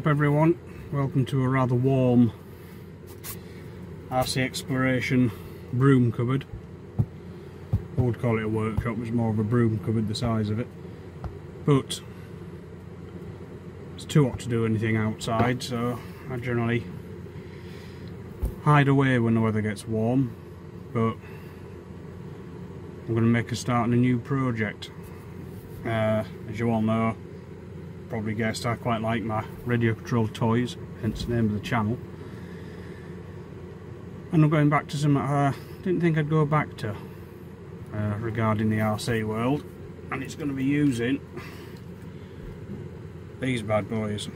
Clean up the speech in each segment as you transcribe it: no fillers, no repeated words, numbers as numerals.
everyone, welcome to a rather warm RC Exploration broom cupboard. I would call it a workshop, it's more of a broom cupboard the size of it, but it's too hot to do anything outside, so I generally hide away when the weather gets warm. But I'm going to make a start on a new project. As you all know, probably guessed, I quite like my radio controlled toys, hence the name of the channel. And I'm going back to something I didn't think I'd go back to regarding the RC world, and it's going to be using these bad boys,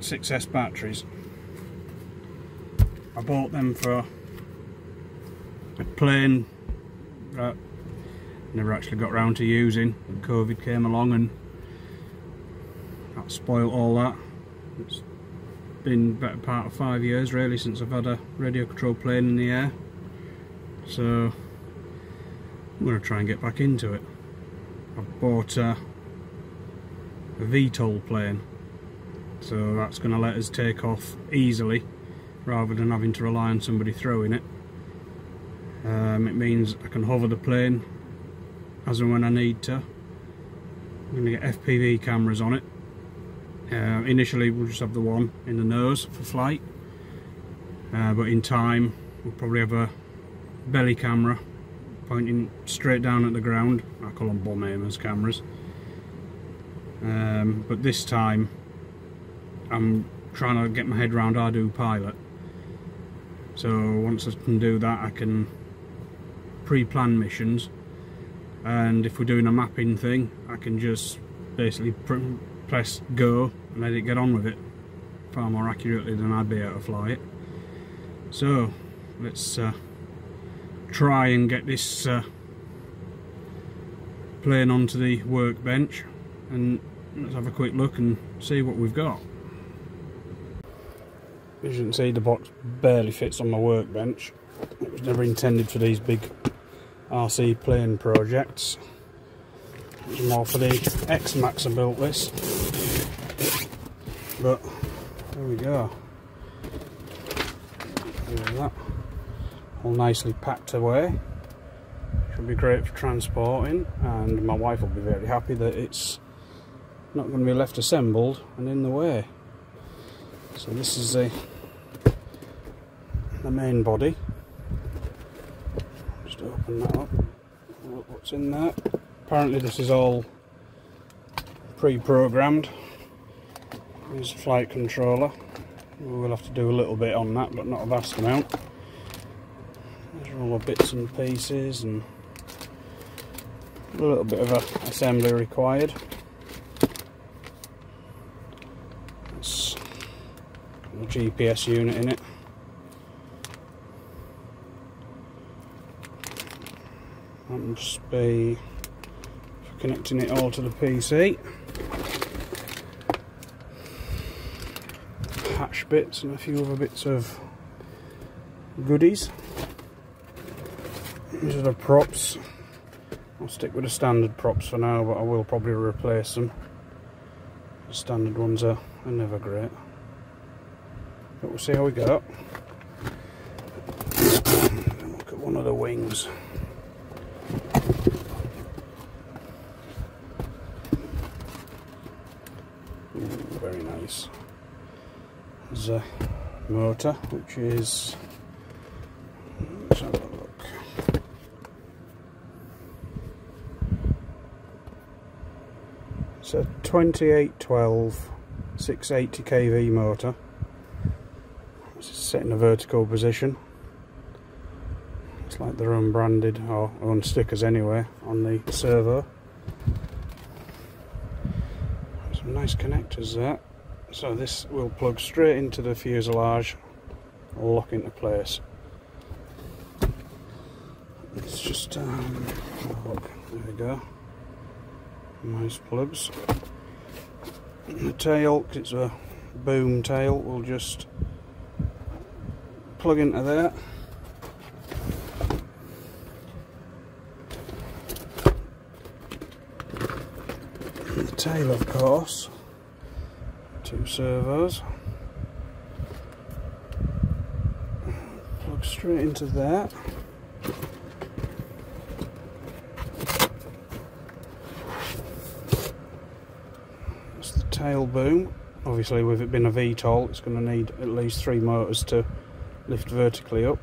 6S batteries. I bought them for a plane that never actually got round to using. COVID came along and that spoiled all that. It's been better part of 5 years really since I've had a radio controlled plane in the air, so I'm going to try and get back into it. I've bought a Vtol plane, so that's going to let us take off easily rather than having to rely on somebody throwing it. It means I can hover the plane as and when I need to. I'm going to get FPV cameras on it. Initially we'll just have the one in the nose for flight, but in time we'll probably have a belly camera pointing straight down at the ground. I call them bomb aimers cameras. But this time I'm trying to get my head around Ardu Pilot. So once I can do that, I can pre-plan missions, and if we're doing a mapping thing, I can just basically press go and let it get on with it far more accurately than I'd be able to fly it. So let's try and get this plane onto the workbench, and let's have a quick look and see what we've got. As you can see, the box barely fits on my workbench. It was never intended for these big RC plane projects. It was more for the X-Max I built this. But there we go. Look at that. All nicely packed away. Should be great for transporting, and my wife will be very happy that it's not going to be left assembled and in the way. So this is the main body. Just open that up. Look what's in there. Apparently this is all pre-programmed. There's a flight controller. We'll have to do a little bit on that, but not a vast amount. There's all the bits and pieces, and a little bit of assembly required. It's a GPS unit in it. That'll just be for connecting it all to the PC. Hatch bits and a few other bits of goodies. These are the props. I'll stick with the standard props for now, but I will probably replace them. The standard ones are never great. But we'll see how we go. Look at one of the wings. Ooh, very nice. There's a motor, which is, let's have a look. It's a 2812 680 kV motor. It's set in a vertical position. It's like they're unbranded, or on stickers anyway, on the servo. Some nice connectors there. So this will plug straight into the fuselage, lock into place. It's just, look, there we go. Nice plugs. And the tail, because it's a boom tail, will just plug into there. And the tail, of course, 2 servos. Plug straight into there. That's the tail boom. Obviously, with it being a Vtol, it's going to need at least 3 motors to lift vertically up.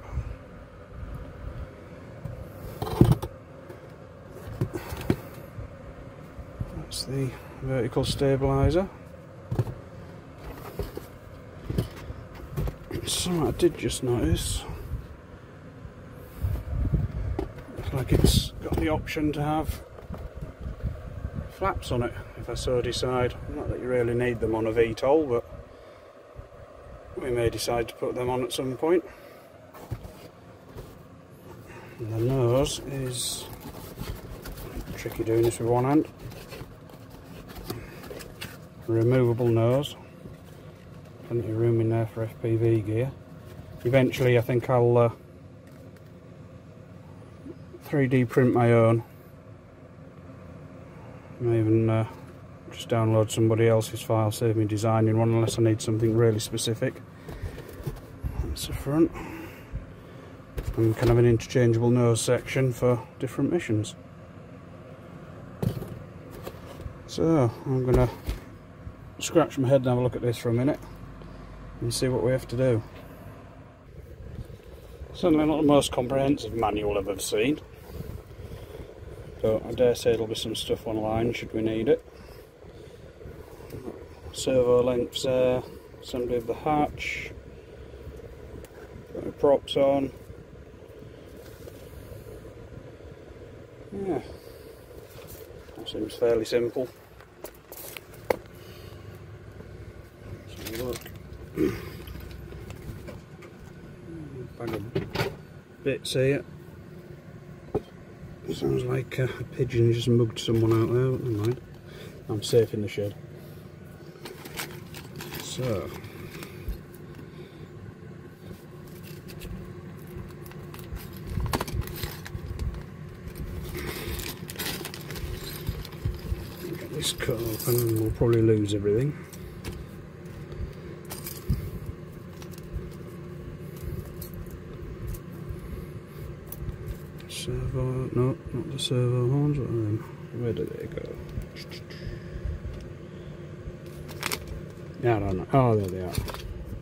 That's the vertical stabiliser. Something I did just notice, looks like it's got the option to have flaps on it if I so decide. Not that you really need them on a Vtol, but we may decide to put them on at some point. And the nose is tricky doing this with one hand. Removable nose. Plenty of room in there for FPV gear. Eventually I think I'll 3D print my own. I may even just download somebody else's file, save me designing one, unless I need something really specific. That's the front. And kind of an interchangeable nose section for different missions. So I'm going to scratch my head and have a look at this for a minute and see what we have to do. Certainly not the most comprehensive manual I've ever seen, but I dare say there'll be some stuff online should we need it. Servo lengths there, assembly of the hatch, got my props on. Yeah, that seems fairly simple. Let's have a look. Bag of bits here. Sounds like a pigeon just mugged someone out there, but never mind. I'm safe in the shed. So, get this cut open and we'll probably lose everything. Servo, no, not the servo horns, what are them? Where do they go? Yeah, I don't know. Oh, there they are.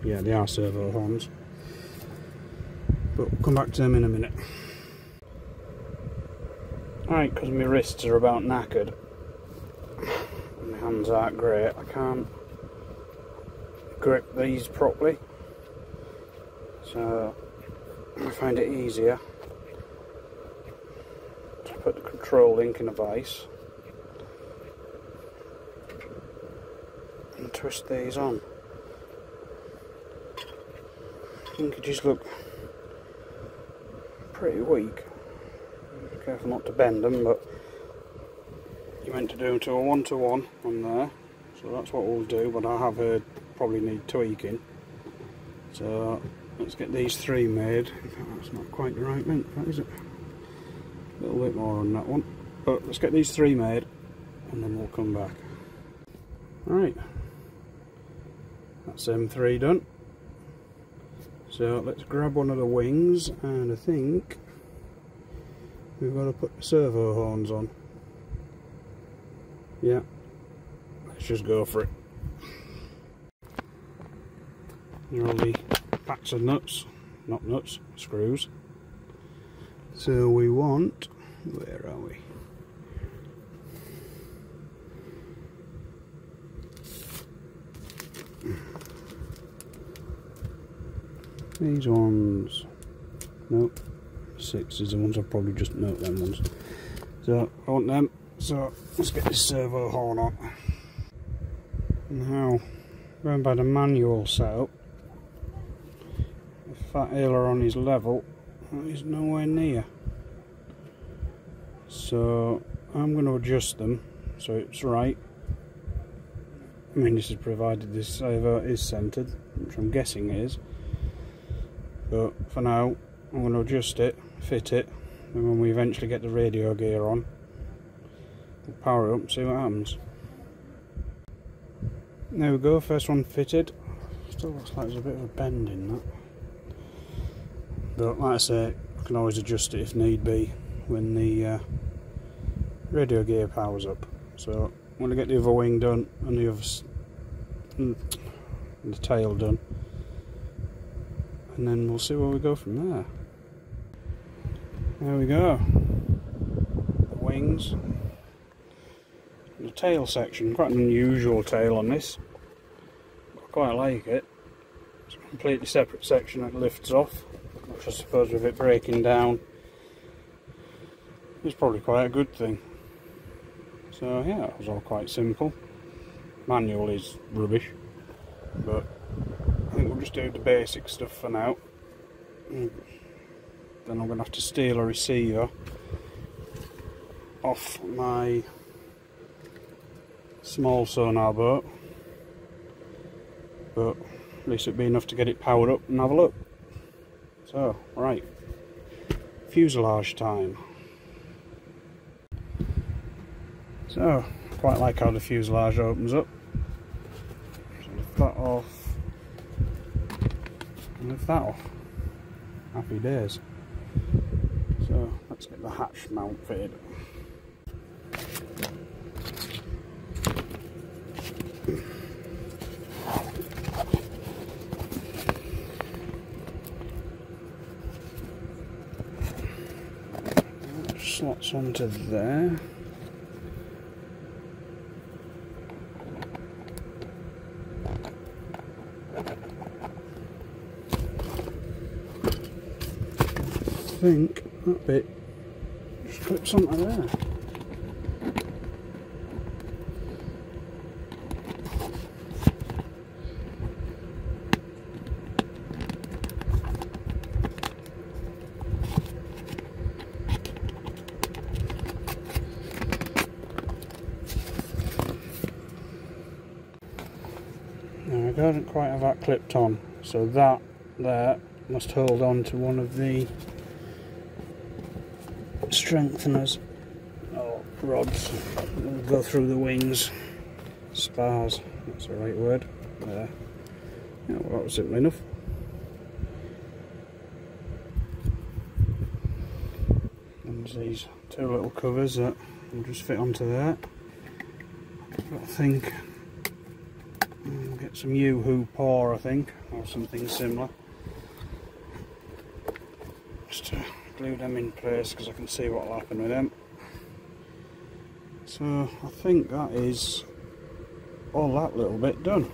Yeah, they are servo horns. But we'll come back to them in a minute. Alright, because my wrists are about knackered. And my hands aren't great. I can't grip these properly. So, I find it easier to put the control link in a vise and twist these on. Linkages look pretty weak. Be careful not to bend them, but you're meant to do them to a 1-to-1 on there, so that's what we'll do, but I have heard probably need tweaking. So let's get these 3 made. In fact, that's not quite the right length, that is it? A little bit more on that one, but let's get these 3 made and then we'll come back. Right, that's M3 done. So let's grab one of the wings, and I think we've got to put the servo horns on. Yeah, let's just go for it. Here are all the packs of nuts, not nuts, screws. So we want, where are we? These ones, nope, 6 is the ones, I'll probably just note them ones. So I want them, so let's get this servo horn on. Now, going by the manual setup, if that aileron is level, that is nowhere near. So I'm going to adjust them so it's right. I mean, this is provided this servo is centered, which I'm guessing is. But for now, I'm going to adjust it, fit it, and when we eventually get the radio gear on, we'll power it up and see what happens. There we go, first one fitted. Still looks like there's a bit of a bend in that. But like I say, I can always adjust it if need be when the radio gear powers up. So I'm going to get the other wing done and the tail done, and then we'll see where we go from there. There we go. The wings. The tail section, quite an unusual tail on this. I quite like it. It's a completely separate section that lifts off, which I suppose with it breaking down is probably quite a good thing. So yeah, it was all quite simple. Manual is rubbish, but I think we'll just do the basic stuff for now. Then I'm going to have to steal a receiver off my small sonar boat, but at least it'd be enough to get it powered up and have a look. So, right, fuselage time. So, quite like how the fuselage opens up. So lift that off, and lift that off. Happy days. So, let's get the hatch mount fitted. Slots onto there. I think that bit just clips onto there. Now I don't quite have that clipped on, so that there must hold on to one of the strengtheners or rods that will go through the wings. Spars, that's the right word. There. Yeah, well, that was simple enough. And there's these two little covers that will just fit onto there. I've got to think. We'll get some U-hoo paw, I think, or something similar. Just to glue them in place because I can see what will happen with them. So I think that is all that little bit done.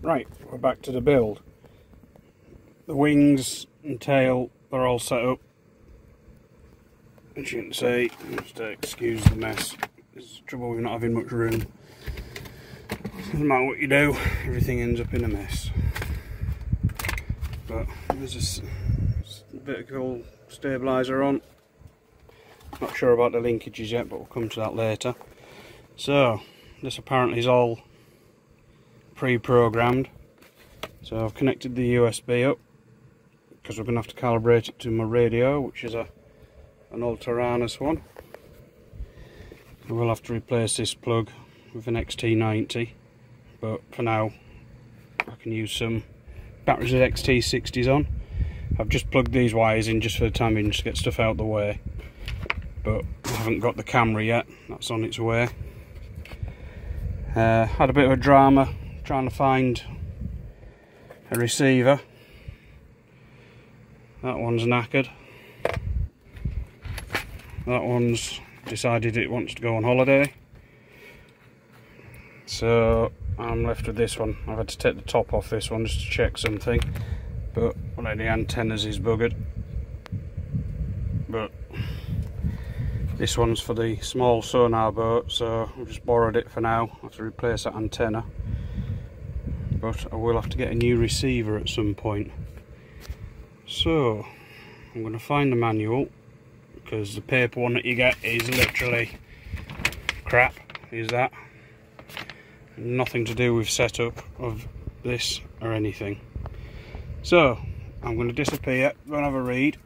Right, we're back to the build. The wings and tail are all set up. As you can see, just excuse the mess. There's trouble with not having much room. Doesn't matter what you do, everything ends up in a mess. But there's a vertical stabiliser on. Not sure about the linkages yet, but we'll come to that later. So, this apparently is all pre-programmed. So I've connected the USB up, because we're going to have to calibrate it to my radio, which is an Ultranus one. We'll have to replace this plug with an XT90, but for now I can use some batteries with XT60s on. I've just plugged these wires in just for the time being, just to get stuff out of the way, but I haven't got the camera yet, that's on its way. Had a bit of a drama trying to find a receiver. That one's knackered. That one's decided it wants to go on holiday. So I'm left with this one. I've had to take the top off this one just to check something. But one of the antennas is buggered. But this one's for the small sonar boat, so I've just borrowed it for now. I have to replace that antenna. But I will have to get a new receiver at some point. So I'm going to find the manual, because the paper one that you get is literally crap, is that. Nothing to do with setup of this or anything. So I'm going to disappear, go and have a read,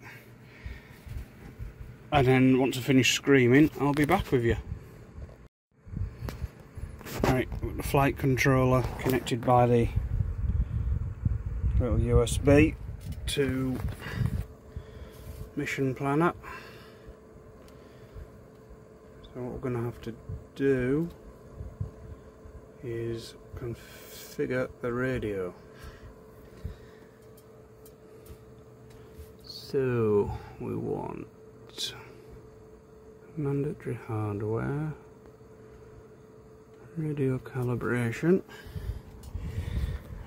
and then once I finish screaming I'll be back with you. Right, got the flight controller connected by the little USB to mission planner. So what we're going to have to do is configure the radio. So we want mandatory hardware, radio calibration.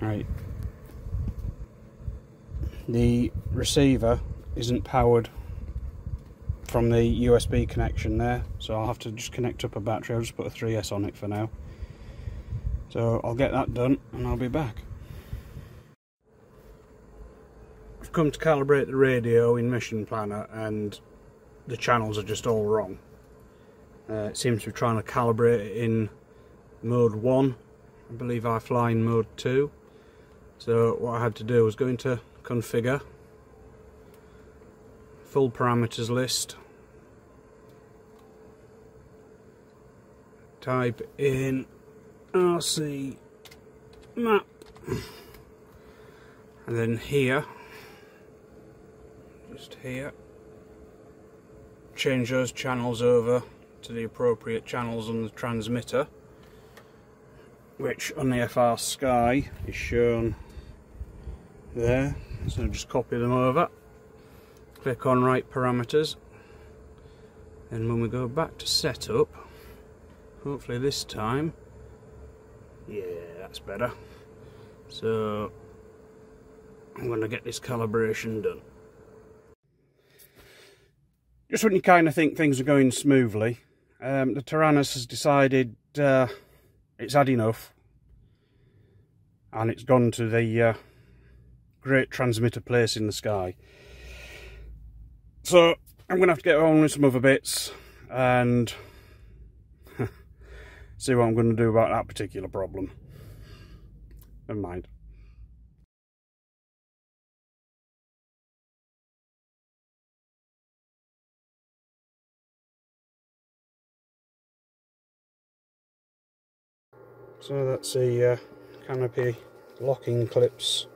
Right, the receiver isn't powered from the USB connection there, so I'll have to just connect up a battery. I'll just put a 3S on it for now. So I'll get that done and I'll be back. I've come to calibrate the radio in Mission Planner and the channels are just all wrong. It seems to be trying to calibrate it in mode 1. I believe I fly in mode 2. So what I had to do was go into configure, full parameters list, type in RC map, and then here, just here, change those channels over to the appropriate channels on the transmitter, which on the FR Sky is shown there. So just copy them over, click on write parameters, and when we go back to setup, hopefully this time, yeah, that's better. So I'm going to get this calibration done. Just when you kind of think things are going smoothly, the Tyrannus has decided it's had enough, and it's gone to the great transmitter place in the sky. So I'm going to have to get on with some other bits and see what I'm going to do about that particular problem. Never mind. So that's the canopy locking clips,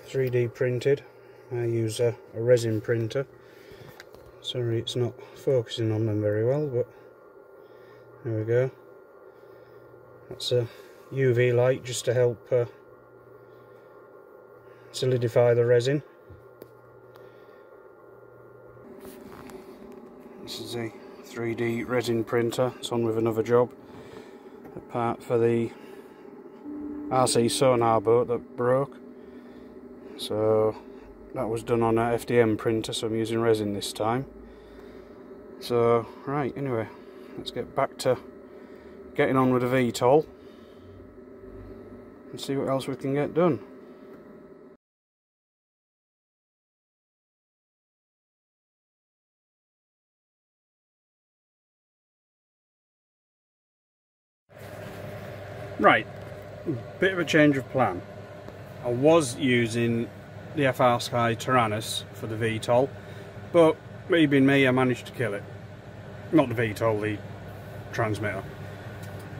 3D printed. I use a resin printer. Sorry it's not focusing on them very well, but there we go. That's a UV light just to help solidify the resin. This is a 3D resin printer. It's on with another job. A part for the RC sonar boat that broke. So that was done on a FDM printer, so I'm using resin this time. So, right, anyway, let's get back to getting on with the Vtol and see what else we can get done. Right, bit of a change of plan. I was using the FR Sky Tyrannus for the Vtol, but me being me, I managed to kill it. Not the Vtol, the transmitter.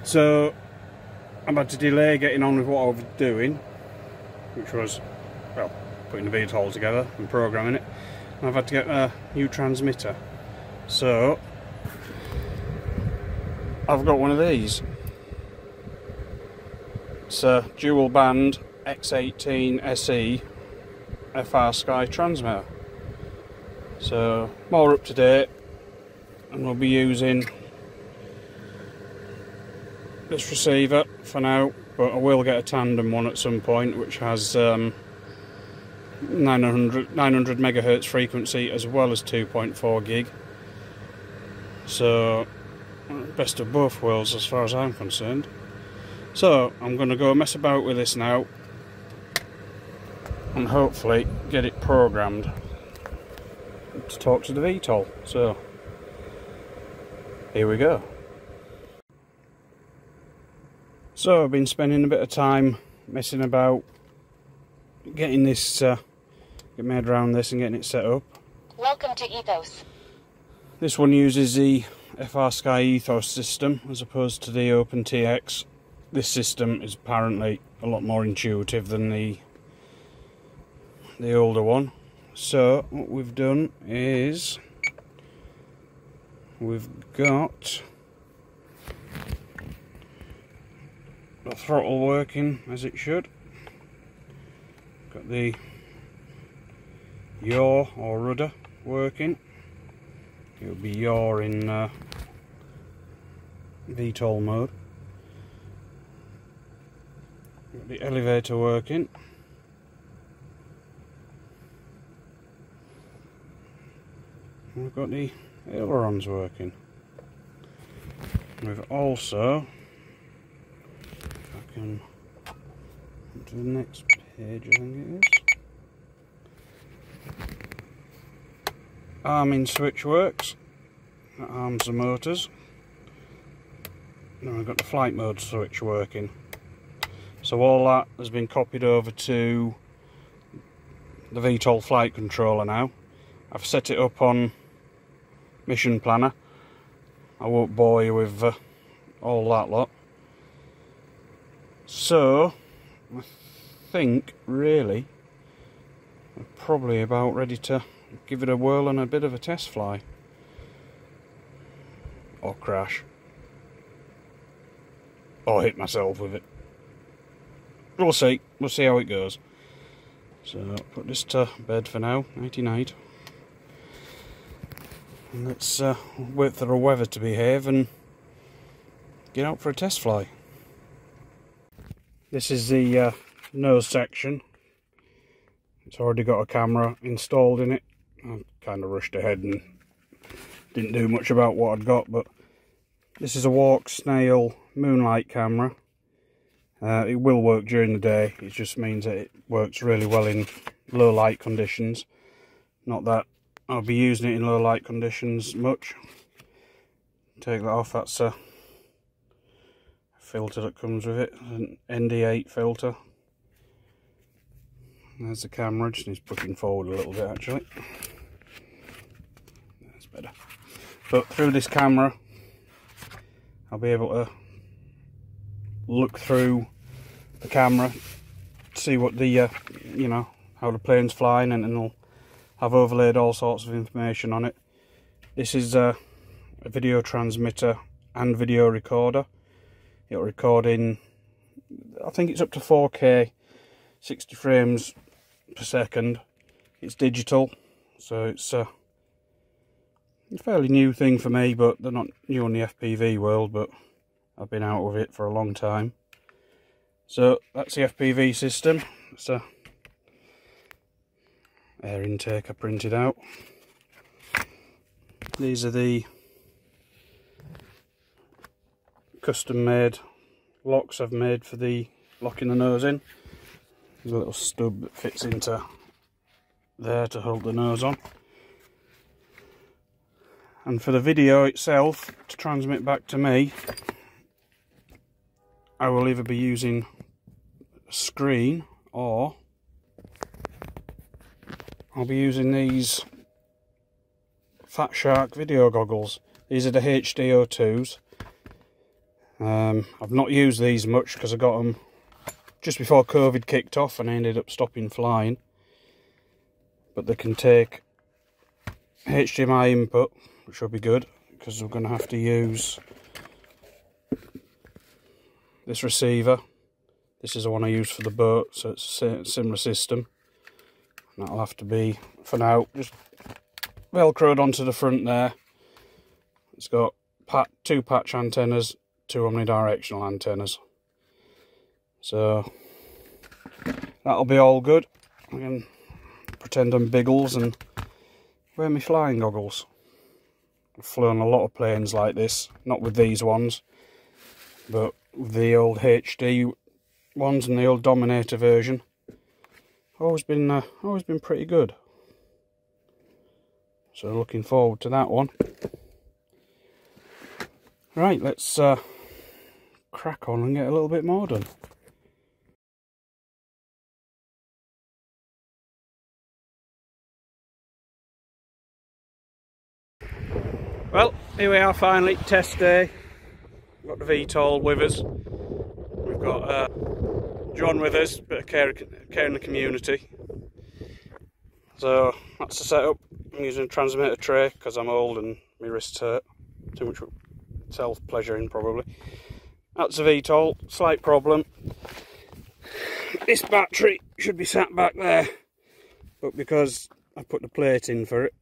So I'm about to delay getting on with what I was doing, which was, well, putting the Vtol together and programming it. And I've had to get a new transmitter. So I've got one of these. It's a dual band X18 SE FR Sky transmitter. So more up to date, and we'll be using this receiver for now, but I will get a tandem one at some point which has 900 megahertz frequency as well as 2.4 gig. So best of both worlds as far as I'm concerned. So I'm going to go mess about with this now and hopefully get it programmed to talk to the Vtol. So here we go. So I've been spending a bit of time messing about getting this, get my head around this and getting it set up. Welcome to Ethos. This one uses the FR Sky Ethos system as opposed to the OpenTX. This system is apparently a lot more intuitive than the older one. So what we've done is we've got the throttle working as it should. Got the yaw or rudder working. It'll be yaw in VTOL mode. Got the elevator working. We've got the ailerons working. We've also, if I can go to the next page, I think it is. Arming switch works. That arms the motors. Then we've got the flight mode switch working. So all that has been copied over to the VTOL flight controller now. I've set it up on Mission Planner. I won't bore you with all that lot. So I think really we're probably about ready to give it a whirl and a bit of a test fly. Or crash. Or hit myself with it. We'll see how it goes. So put this to bed for now, nighty night. And let's wait for the weather to behave and get out for a test fly. This is the nose section. It's already got a camera installed in it. I kind of rushed ahead and didn't do much about what I'd got, but this is a Walk Snail moonlight camera. It will work during the day, it just means that it works really well in low light conditions. Not that I'll be using it in low light conditions much. Take that off, that's a filter that comes with it, an ND8 filter. There's the camera, just needs pushing forward a little bit actually. That's better. But through this camera I'll be able to look through the camera, see what the you know, how the plane's flying, and it'll have overlaid all sorts of information on it. This is a video transmitter and video recorder. It'll record in, I think it's up to 4K 60 frames per second. It's digital, so it's a fairly new thing for me, but they're not new in the FPV world, but I've been out with it for a long time. So that's the FPV system. It's a air intake I printed out. These are the custom made locks I've made for the locking the nose in. There's a little stub that fits into there to hold the nose on. And for the video itself, to transmit back to me, I will either be using a screen or I'll be using these Fat Shark video goggles. These are the HD02s. I've not used these much because I got them just before COVID kicked off and I ended up stopping flying. But they can take HDMI input, which will be good because we're going to have to use this receiver. This is the one I use for the boat, so it's a similar system. And that'll have to be, for now, just velcroed onto the front there. It's got two patch antennas, two omnidirectional antennas. So that'll be all good. I can pretend I'm Biggles and wear my flying goggles. I've flown a lot of planes like this, not with these ones, but with the old HD ones and the old Dominator version. Always been pretty good. So looking forward to that one. Right, let's crack on and get a little bit more done. Well, here we are finally, test day. We've got the Vtol with us. We've got John with us, bit of care in the community. So that's the setup. I'm using a transmitter tray because I'm old and my wrists hurt. Too much self-pleasuring probably. That's the Vtol, slight problem. This battery should be sat back there, but because I put the plate in for it,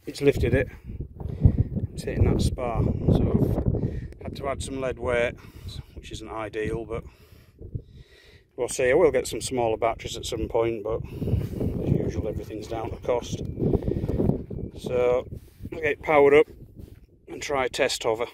it's lifted it. It's hitting that spar, so I've had to add some lead weight, which isn't ideal, but we'll see. I will get some smaller batteries at some point, but as usual, everything's down to cost. So I'll get it powered up and try a test hover.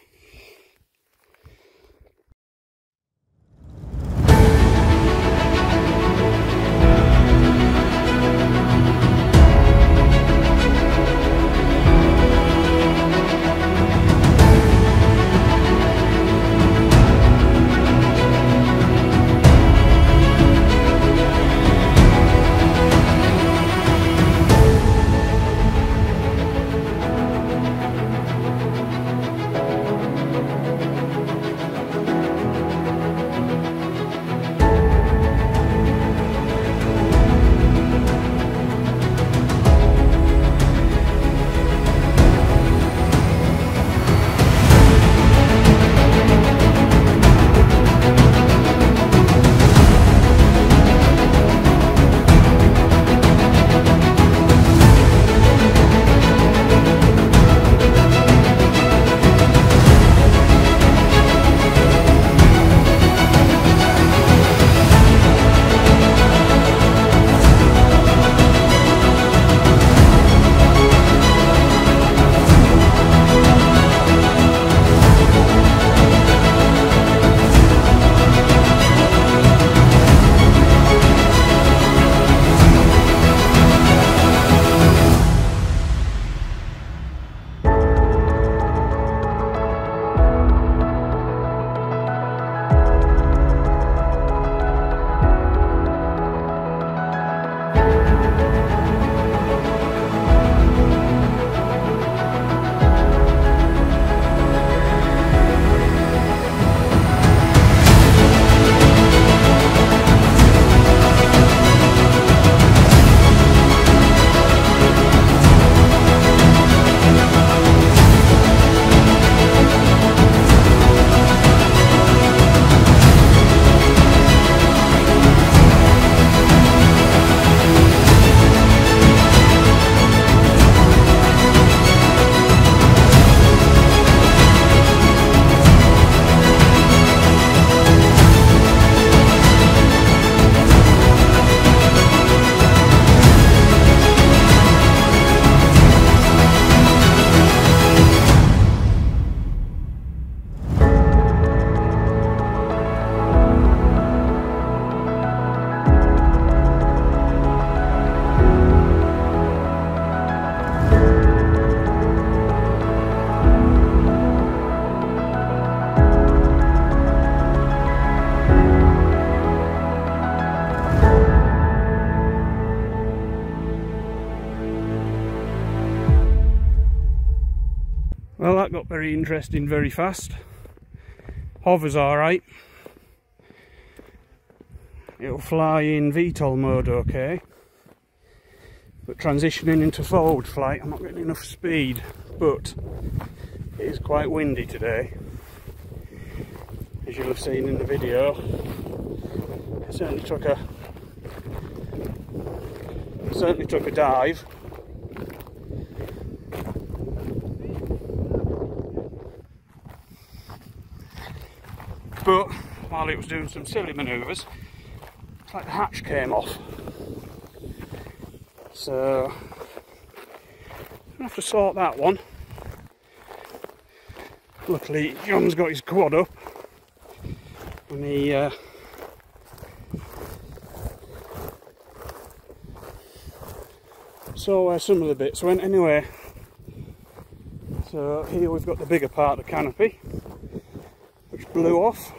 Well, that got very interesting very fast. Hover's alright. It'll fly in Vtol mode okay. But transitioning into forward flight, I'm not getting enough speed. But it is quite windy today, as you'll have seen in the video. It certainly took a dive. But while it was doing some silly manoeuvres, it's like the hatch came off. So I'm gonna have to sort that one. Luckily John's got his quad up and he saw where some of the bits went anyway. So here we've got the bigger part of the canopy, which blew off.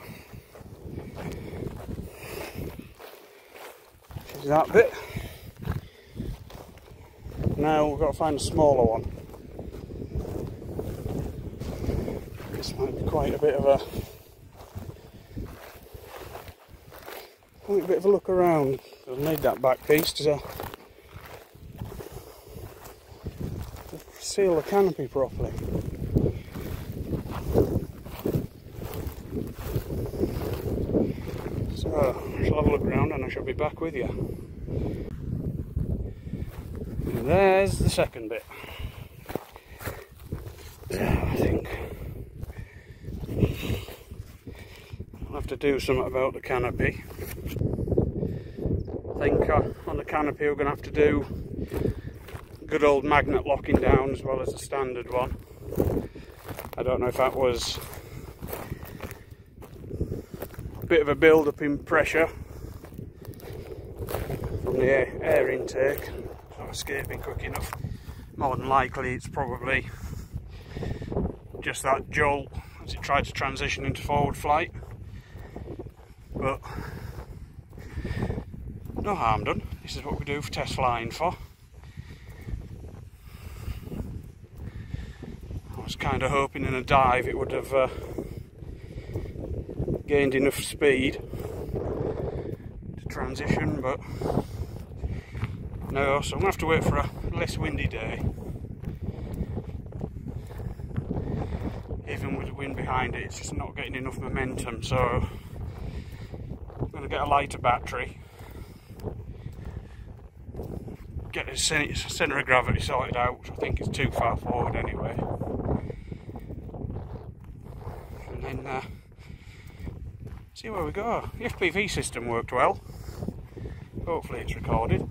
Which is that bit. Now we've got to find a smaller one. This might be quite a bit of a look around. I'll need that back piece to seal the canopy properly. So I shall have a look around and I shall be back with you. And there's the second bit. I think I'll have to do something about the canopy. I think on the canopy we're going to have to do good old magnet locking down as well as the standard one. I don't know if that was a bit of a build up in pressure from the air intake, not escaping quick enough. More than likely it's probably just that jolt as it tried to transition into forward flight, but no harm done. This is what we do for test flying for. I was kind of hoping in a dive it would have gained enough speed to transition, but no, so I'm going to have to wait for a less windy day. Even with the wind behind it, it's just not getting enough momentum, so I'm going to get a lighter battery, get the centre of gravity sorted out, which I think is too far forward anyway, and then see where we go. The FPV system worked well, hopefully it's recorded.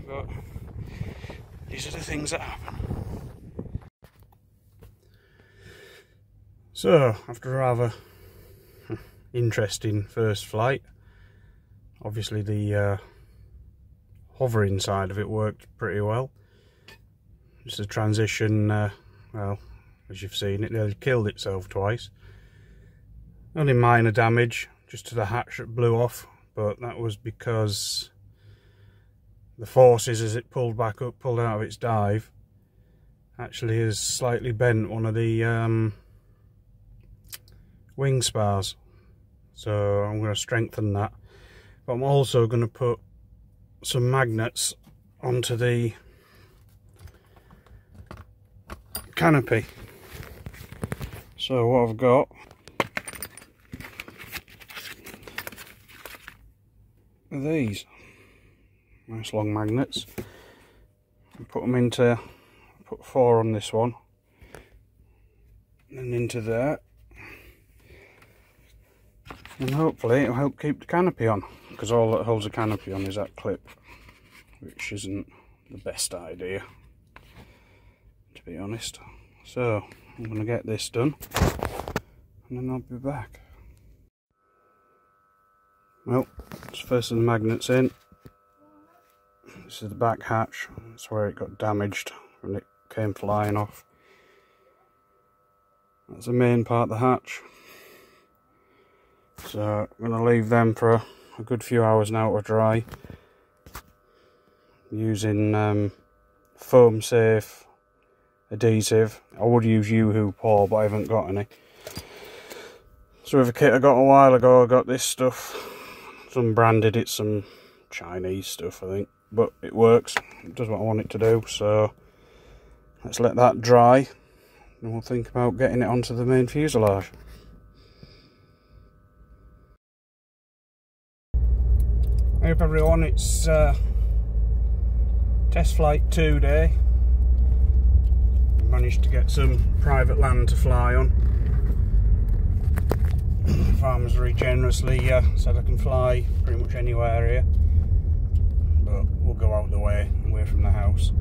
But these are the things that happen. So, after a rather interesting first flight, obviously the hovering side of it worked pretty well. Just the transition, well, as you've seen, it nearly killed itself twice. Only minor damage, just to the hatch that blew off, but that was because the forces as it pulled back up, pulled out of its dive, actually has slightly bent one of the wing spars. So I'm going to strengthen that, but I'm also going to put some magnets onto the canopy. So what I've got are these nice long magnets. I put them into, put 4 on this one, and into there, and hopefully it'll help keep the canopy on, because all that holds the canopy on is that clip, which isn't the best idea, to be honest. So I'm going to get this done and then I'll be back. Well, let's fasten the magnets in. This is the back hatch, that's where it got damaged when it came flying off. That's the main part of the hatch. So I'm going to leave them for a good few hours now to dry, using foam safe adhesive. I would use U-Hoo-Paw, but I haven't got any. So with a kit I got a while ago, I got this stuff. It's unbranded, it's some Chinese stuff I think, but it works, it does what I want it to do. So let's let that dry and we'll think about getting it onto the main fuselage. Hey up everyone, it's test flight 2 day. Managed to get some private land to fly on. The farmers very generously said I can fly pretty much anywhere here, but we'll go out the way, away from the house.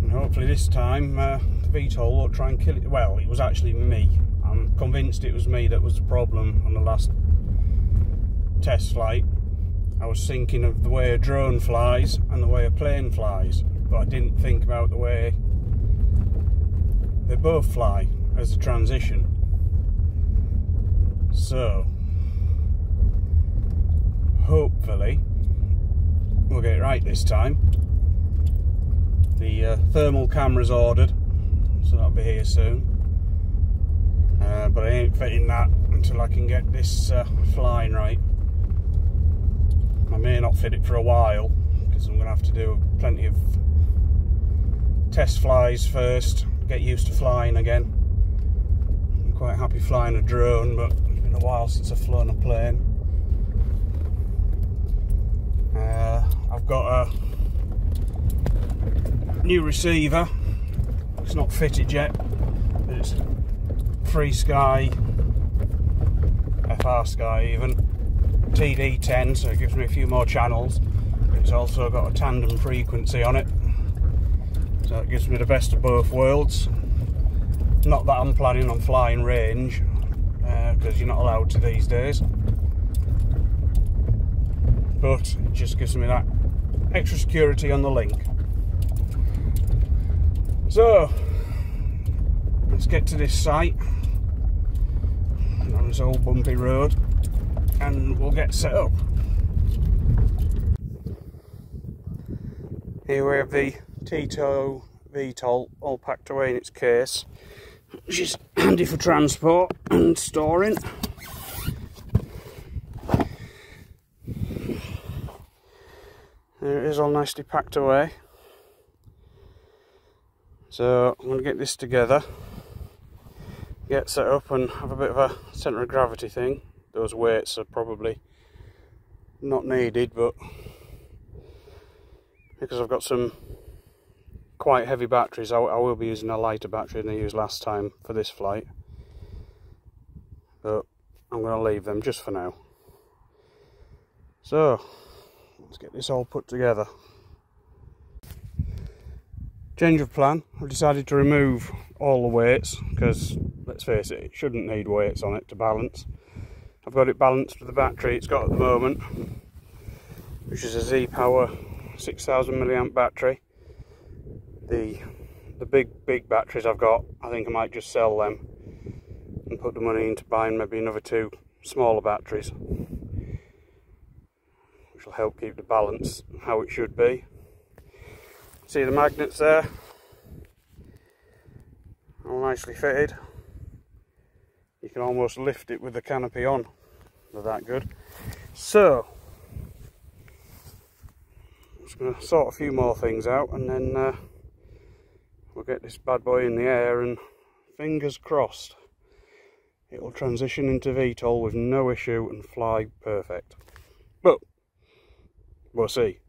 And hopefully this time the Vtol won't try and kill it. Well, it was actually me. I'm convinced it was me that was the problem on the last test flight. I was thinking of the way a drone flies and the way a plane flies, but I didn't think about the way they both fly as a transition. So hopefully we'll get it right this time. The thermal camera's ordered, so that'll be here soon. But I ain't fitting that until I can get this flying right. I may not fit it for a while because I'm going to have to do plenty of test flies first, get used to flying again. I'm quite happy flying a drone, but it's been a while since I've flown a plane. I've got a new receiver. It's not fitted yet, but it's Free Sky, FR Sky even, TD10, so it gives me a few more channels. It's also got a tandem frequency on it, so it gives me the best of both worlds. Not that I'm planning on flying range, because you're not allowed to these days, but it just gives me that extra security on the link. So let's get to this site on this old bumpy road and we'll get set up. Here we have the T2 Vtol all packed away in its case, which is handy for transport and storing. There it is, all nicely packed away. So I'm going to get this together, get set up and have a bit of a centre of gravity thing. Those weights are probably not needed, but because I've got some quite heavy batteries, I will be using a lighter battery than I used last time for this flight. But I'm going to leave them just for now. So let's get this all put together. Change of plan. I've decided to remove all the weights because, let's face it, it shouldn't need weights on it to balance. I've got it balanced with the battery it's got at the moment, which is a Z-Power 6000 milliamp battery. The big batteries I've got, I think I might just sell them and put the money into buying maybe another 2 smaller batteries, which will help keep the balance how it should be. See the magnets there, all nicely fitted. You can almost lift it with the canopy on, they're that good. So I'm just going to sort a few more things out and then we'll get this bad boy in the air, and fingers crossed it will transition into VTOL with no issue and fly perfect. But we'll see.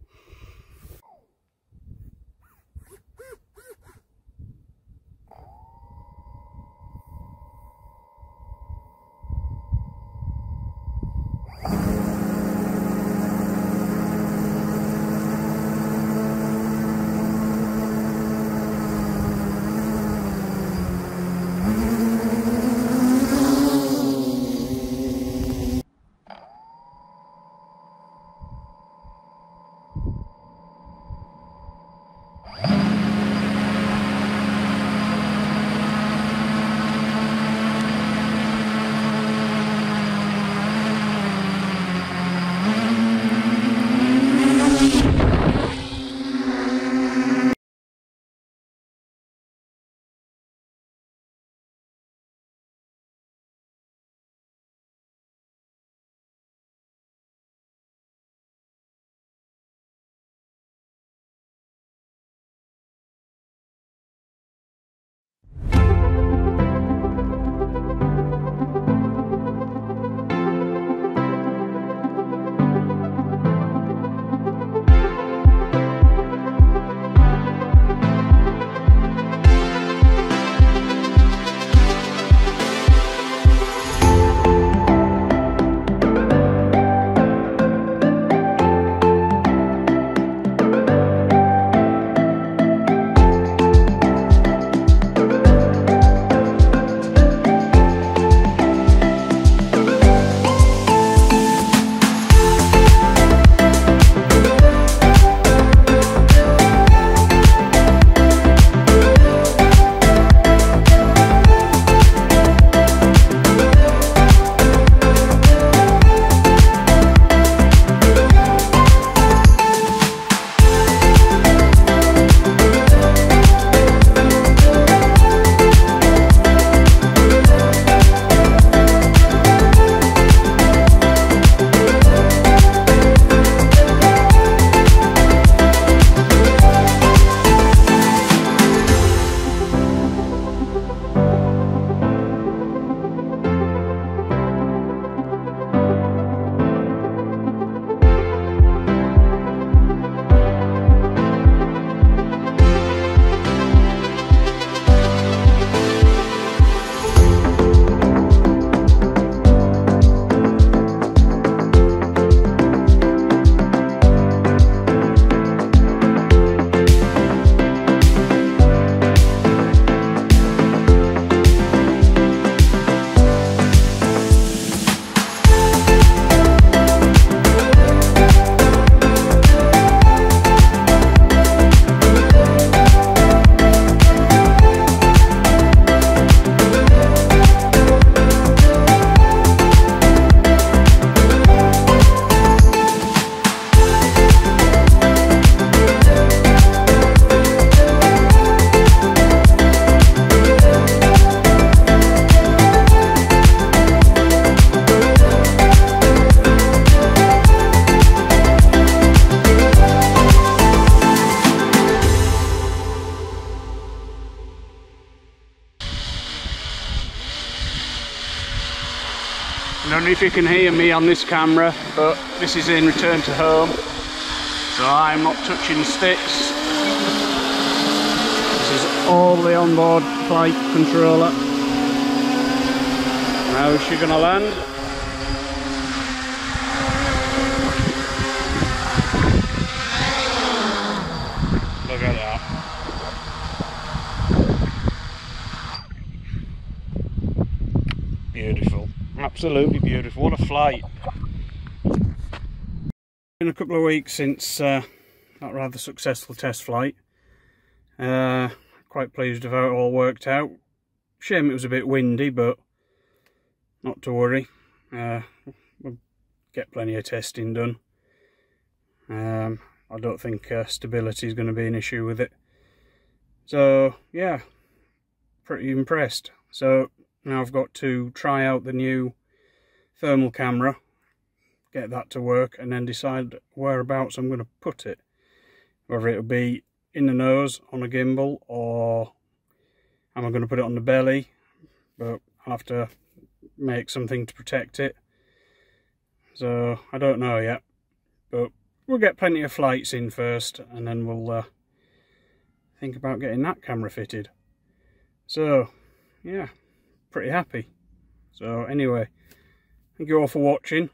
if you can hear me on this camera, but this is in return to home, so I'm not touching sticks. This is all the onboard flight controller. Now is she gonna land? Look at that. Beautiful. Absolutely beautiful. What a flight. Been a couple of weeks since that rather successful test flight. Quite pleased with how it all worked out. Shame it was a bit windy, but not to worry. We'll get plenty of testing done. I don't think stability is going to be an issue with it. So yeah, pretty impressed. So now I've got to try out the new thermal camera, get that to work, and then decide whereabouts I'm going to put it. Whether it'll be in the nose on a gimbal, or am I going to put it on the belly, but I'll have to make something to protect it. So I don't know yet, but we'll get plenty of flights in first, and then we'll think about getting that camera fitted. So yeah, pretty happy. So anyway, thank you all for watching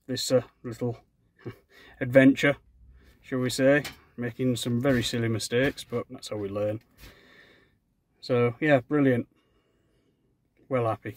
this little adventure, shall we say. Making some very silly mistakes, but that's how we learn. So yeah, brilliant. Well happy.